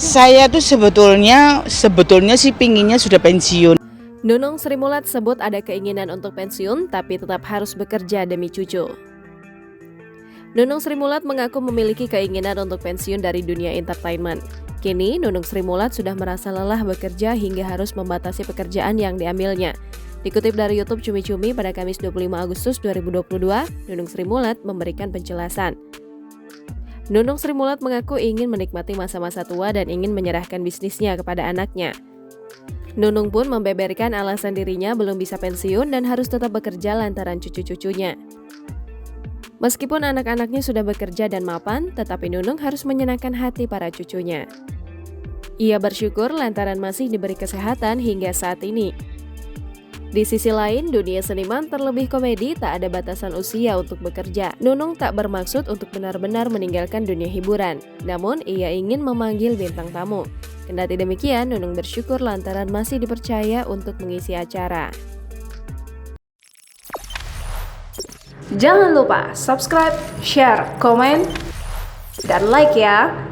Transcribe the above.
Saya tuh sebetulnya sih pinginnya sudah pensiun. Nunung Sri Mulat sebut ada keinginan untuk pensiun tapi tetap harus bekerja demi cucu. Nunung Sri Mulat mengaku memiliki keinginan untuk pensiun dari dunia entertainment. Kini, Nunung Sri Mulat sudah merasa lelah bekerja hingga harus membatasi pekerjaan yang diambilnya. Dikutip dari YouTube Cumi-Cumi pada Kamis 25 Agustus 2022, Nunung Sri Mulat memberikan penjelasan. Nunung Sri Mulat mengaku ingin menikmati masa-masa tua dan ingin menyerahkan bisnisnya kepada anaknya. Nunung pun membeberkan alasan dirinya belum bisa pensiun dan harus tetap bekerja lantaran cucu-cucunya. Meskipun anak-anaknya sudah bekerja dan mapan, tetapi Nunung harus menyenangkan hati para cucunya. Ia bersyukur lantaran masih diberi kesehatan hingga saat ini. Di sisi lain, dunia seniman terlebih komedi tak ada batasan usia untuk bekerja. Nunung tak bermaksud untuk benar-benar meninggalkan dunia hiburan, namun ia ingin memanggil bintang tamu. Kendati demikian, Nunung bersyukur lantaran masih dipercaya untuk mengisi acara. Jangan lupa subscribe, share, komen, dan like ya!